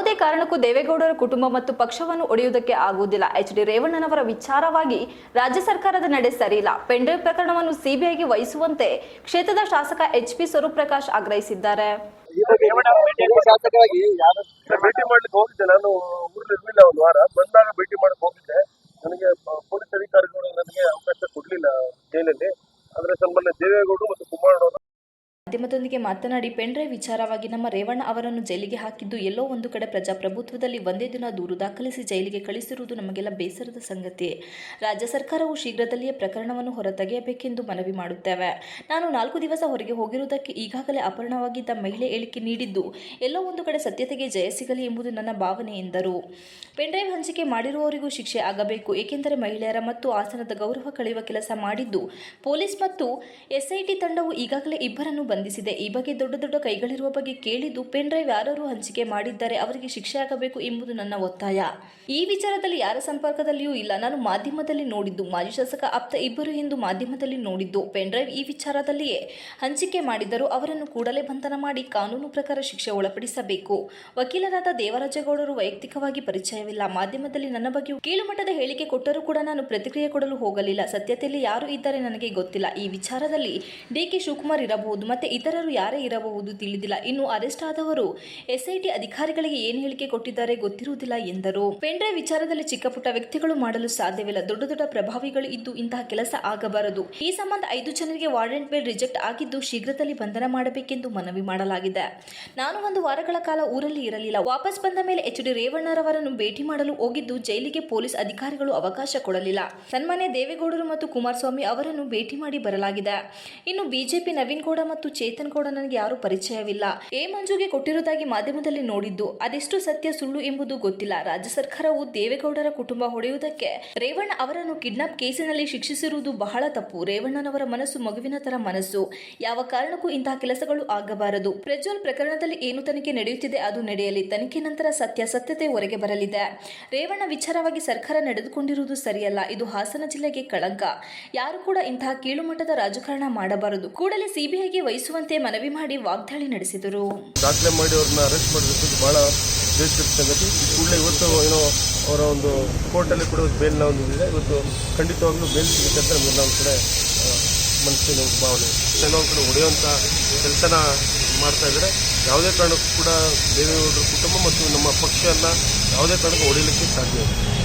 ಯಾವುದೇ ಕಾರಣಕ್ಕೂ ದೇವೇಗೌಡರ ಕುಟುಂಬ ಮತ್ತು ಪಕ್ಷವನ್ನು ಒಡೆಯುವುದಕ್ಕೆ ಆಗುವುದಿಲ್ಲ. ಎಚ್.ಡಿ. ರೇವಣ್ಣನವರ ವಿಚಾರವಾಗಿ ರಾಜ್ಯ ಸರ್ಕಾರದ ನಡೆ ಸರಿಯಿಲ್ಲ. ಪೆಂಡ್ರೈವ್ ಪ್ರಕರಣವನ್ನು ಸಿಬಿಐಗೆ ವಹಿಸುವಂತೆ ಕ್ಷೇತ್ರದ ಶಾಸಕ ಎಚ್.ಪಿ. ಸ್ವರೂಪ್ ಪ್ರಕಾಶ್ ಆಗ್ರಹಿಸಿದ್ದಾರೆ. ಭೇಟಿ ಮಾಡ್ಲಿಕ್ಕೆ ಹೋಗಿದ್ದೆ. ನಾನು ಊರಿರ್ಲಿಲ್ಲ, ಒಂದು ವಾರ ಬಂದಾಗ ಭೇಟಿ ಮಾಡಕ್ ಹೋಗಿದ್ದೆ. ನನಗೆ ಪೊಲೀಸ್ ಅಧಿಕಾರಿಗಳು ನನಗೆ ಅವಕಾಶ ಕೊಡ್ಲಿಲ್ಲ ಜೈಲಲ್ಲಿ. ಆದ್ರೆ ಸನ್ಮಾನ್ಯ ದೇವೇಗೌಡರು ಮತ್ತು ಕುಮಾರಣ್ಣವರು ಮಾಧ್ಯಮದೊಂದಿಗೆ ಮಾತನಾಡಿ, ಪೆಂಡ್ರೈವ್ ವಿಚಾರವಾಗಿ ನಮ್ಮ ರೇವಣ್ಣ ಅವರನ್ನು ಜೈಲಿಗೆ ಹಾಕಿದ್ದು ಎಲ್ಲೋ ಒಂದು ಕಡೆ ಪ್ರಜಾಪ್ರಭುತ್ವದಲ್ಲಿ ಒಂದೇ ದಿನ ದೂರು ದಾಖಲಿಸಿ ಜೈಲಿಗೆ ಕಳಿಸಿರುವುದು ನಮಗೆಲ್ಲ ಬೇಸರದ ಸಂಗತಿ. ರಾಜ್ಯ ಸರ್ಕಾರವು ಶೀಘ್ರದಲ್ಲಿಯೇ ಪ್ರಕರಣವನ್ನು ಹೊರತೆಗೆಯಬೇಕೆಂದು ಮನವಿ ಮಾಡುತ್ತೇವೆ. ನಾನು 4 ದಿವಸ ಹೊರಗೆ ಹೋಗಿರುವುದಕ್ಕೆ ಈಗಾಗಲೇ ಅಪಹರಣವಾಗಿದ್ದ ಮಹಿಳೆ ಹೇಳಿಕೆ ನೀಡಿದ್ದು ಎಲ್ಲೋ ಒಂದು ಕಡೆ ಸತ್ಯತೆಗೆ ಜಯ ಸಿಗಲಿ ಎಂಬುದು ನನ್ನ ಭಾವನೆ ಎಂದರು. ಪೆಂಡ್ರೈವ್ ಹಂಚಿಕೆ ಮಾಡಿರುವವರಿಗೂ ಶಿಕ್ಷೆ ಆಗಬೇಕು, ಏಕೆಂದರೆ ಮಹಿಳೆಯರ ಮತ್ತು ಆಸನದ ಗೌರವ ಕಳೆಯುವ ಕೆಲಸ ಮಾಡಿದ್ದು ಪೊಲೀಸ್ ಮತ್ತು ಎಸ್ಐಟಿ ತಂಡವು ಈಗಾಗಲೇ ಇಬ್ಬರನ್ನು ಬಂಧಿಸಿದೆ. ಈ ಬಗ್ಗೆ ದೊಡ್ಡ ಕೈಗಳಿರುವ ಬಗ್ಗೆ ಕೇಳಿದ್ದು ಪೆನ್ಡ್ರೈವ್ ಯಾರು ಹಂಚಿಕೆ ಮಾಡಿದ್ದಾರೆ ಅವರಿಗೆ ಶಿಕ್ಷೆ ಆಗಬೇಕು ಎಂಬುದು ನನ್ನ ಒತ್ತಾಯ. ಈ ವಿಚಾರದಲ್ಲಿ ಯಾರ ಸಂಪರ್ಕದಲ್ಲಿಯೂ ಇಲ್ಲ. ನಾನು ಮಾಧ್ಯಮದಲ್ಲಿ ನೋಡಿದ್ದು ಮಾಜಿ ಶಾಸಕ ಆಪ್ತ ಇಬ್ಬರು ಎಂದು ಮಾಧ್ಯಮದಲ್ಲಿ ನೋಡಿದ್ದು. ಪೆನ್ಡ್ರೈವ್ ಈ ವಿಚಾರದಲ್ಲಿಯೇ ಹಂಚಿಕೆ ಮಾಡಿದ್ದರು. ಅವರನ್ನು ಕೂಡಲೇ ಬಂಧನ ಮಾಡಿ ಕಾನೂನು ಪ್ರಕಾರ ಶಿಕ್ಷೆ ಒಳಪಡಿಸಬೇಕು. ವಕೀಲರಾದ ದೇವರಾಜೇಗೌಡರು ವೈಯಕ್ತಿಕವಾಗಿ ಪರಿಚಯವಿಲ್ಲ. ಮಾಧ್ಯಮದಲ್ಲಿ ನನ್ನ ಬಗ್ಗೆ ಕೀಳುಮಟ್ಟದ ಹೇಳಿಕೆ ಕೊಟ್ಟರೂ ಕೂಡ ನಾನು ಪ್ರತಿಕ್ರಿಯೆ ಕೊಡಲು ಹೋಗಲಿಲ್ಲ. ಸತ್ಯತೆಯಲ್ಲಿ ಯಾರು ಇದ್ದಾರೆ ನನಗೆ ಗೊತ್ತಿಲ್ಲ. ಈ ವಿಚಾರದಲ್ಲಿ ಡಿ.ಕೆ. ಶಿವಕುಮಾರ್ ಇರಬಹುದು, ಮತ್ತೆ ಇತರರು ಯಾರೇ ಇರಬಹುದು ತಿಳಿದಿಲ್ಲ. ಇನ್ನು ಅರೆಸ್ಟ್ ಆದವರು ಎಸ್ಐಟಿ ಅಧಿಕಾರಿಗಳಿಗೆ ಏನು ಹೇಳಿಕೆ ಕೊಟ್ಟಿದ್ದಾರೆ ಗೊತ್ತಿರುವುದಿಲ್ಲ ಎಂದರು. ಪೆನ್ಡ್ರೈವ್ ವಿಚಾರದಲ್ಲಿ ಚಿಕ್ಕ ಪುಟ್ಟ ವ್ಯಕ್ತಿಗಳು ಮಾಡಲು ಸಾಧ್ಯವಿಲ್ಲ. ದೊಡ್ಡ ಪ್ರಭಾವಿಗಳು ಇದ್ದು ಇಂತಹ ಕೆಲಸ ಆಗಬಾರದು. ಈ ಸಂಬಂಧ 5 ಜನರಿಗೆ ವಾರೆಂಟ್ ಬೇಲ್ ರಿಜೆಕ್ಟ್ ಆಗಿದ್ದು ಶೀಘ್ರದಲ್ಲಿ ಬಂಧನ ಮಾಡಬೇಕೆಂದು ಮನವಿ ಮಾಡಲಾಗಿದೆ. ನಾನು 1 ವಾರಗಳ ಕಾಲ ಊರಲ್ಲಿ ಇರಲಿಲ್ಲ. ವಾಪಸ್ ಬಂದ ಮೇಲೆ ಎಚ್.ಡಿ. ರೇವಣ್ಣರವರನ್ನು ಭೇಟಿ ಮಾಡಲು ಹೋಗಿದ್ದು ಜೈಲಿಗೆ ಪೊಲೀಸ್ ಅಧಿಕಾರಿಗಳು ಅವಕಾಶ ಕೊಡಲಿಲ್ಲ. ಸನ್ಮಾನ್ಯ ದೇವೇಗೌಡರು ಮತ್ತು ಕುಮಾರಸ್ವಾಮಿ ಅವರನ್ನು ಭೇಟಿ ಮಾಡಿ ಬರಲಾಗಿದೆ. ಇನ್ನು ಬಿಜೆಪಿ ನವೀನ್ ಗೌಡ ಮತ್ತು ಚೇತನ್ ಗೌಡ ನನಗೆ ಯಾರು ಪರಿಚಯವಿಲ್ಲ. ಎ ಮಂಜುಗೆ ಕೊಟ್ಟಿರುವುದಾಗಿ ಮಾಧ್ಯಮದಲ್ಲಿ ನೋಡಿದ್ದು ಅದೆಷ್ಟು ಸತ್ಯ ಸುಳ್ಳು ಎಂಬುದು ಗೊತ್ತಿಲ್ಲ. ರಾಜ್ಯ ಸರ್ಕಾರವು ದೇವೇಗೌಡರ ಕುಟುಂಬ ಹೊಡೆಯುವುದಕ್ಕೆ ರೇವಣ್ಣ ಅವರನ್ನು ಕಿಡ್ನಾಪ್ ಕೇಸಿನಲ್ಲಿ ಶಿಕ್ಷಿಸಿರುವುದು ಬಹಳ ತಪ್ಪು. ರೇವಣ್ಣನವರ ಮನಸ್ಸು ಮಗುವಿನ ತರ ಮನಸ್ಸು. ಯಾವ ಕಾರಣಕ್ಕೂ ಇಂತಹ ಕೆಲಸಗಳು ಆಗಬಾರದು. ಪ್ರಜ್ವಲ್ ಪ್ರಕರಣದಲ್ಲಿ ಏನು ತನಿಖೆ ನಡೆಯುತ್ತಿದೆ ಅದು ನಡೆಯಲಿ. ತನಿಖೆ ನಂತರ ಸತ್ಯತೆ ಹೊರಗೆ ಬರಲಿದೆ. ರೇವಣ್ಣ ವಿಚಾರವಾಗಿ ಸರ್ಕಾರ ನಡೆದುಕೊಂಡಿರುವುದು ಸರಿಯಲ್ಲ. ಇದು ಹಾಸನ ಜಿಲ್ಲೆಗೆ ಕಳಂಕ. ಯಾರು ಕೂಡ ಇಂತಹ ಕೀಳುಮಟ್ಟದ ರಾಜಕಾರಣ ಮಾಡಬಾರದು. ಕೂಡಲೇ ಸಿಬಿಐಗೆ ವಹಿಸುವಂತೆ ಮನವಿ ಮಾಡಿ ವಾಗ್ದಾಳಿ ನಡೆಸಿದರು. ದಾಖಲೆ ಮಾಡಿ ಅವ್ರನ್ನ ಅರೆಸ್ಟ್ ಮಾಡಬೇಕು, ಬಹಳ ಬೇಸರದ ಸಂಗತಿ. ಕೂಡಲೇ ಇವತ್ತು ಅವರ ಒಂದು ಕೋರ್ಟಲ್ಲಿ ಕೂಡ ಬೇಲ್ನ ಒಂದು ಇದೆ. ಇವತ್ತು ಖಂಡಿತವಾಗ್ಲೂ ಬೇಲ್ ಸಿಗುತ್ತೆ ಅಂತ ನಮ್ಗೆ ಒಂದು ಕಡೆ ಮನಸ್ಸಿನ ಭಾವನೆ. ಒಂದು ಕಡೆ ಹೊಡೆಯುವಂಥ ಕೆಲಸನ ಮಾಡ್ತಾ ಇದ್ದಾರೆ. ಯಾವುದೇ ಕಾರಣಕ್ಕೂ ಕೂಡ ದೇವೇಗೌಡರ ಕುಟುಂಬ ಮತ್ತು ನಮ್ಮ ಪಕ್ಷವನ್ನು ಯಾವುದೇ ಕಾರಣಕ್ಕೂ ಹೊಡೆಯಲಿಕ್ಕೆ ಸಾಧ್ಯ ಇಲ್ಲ.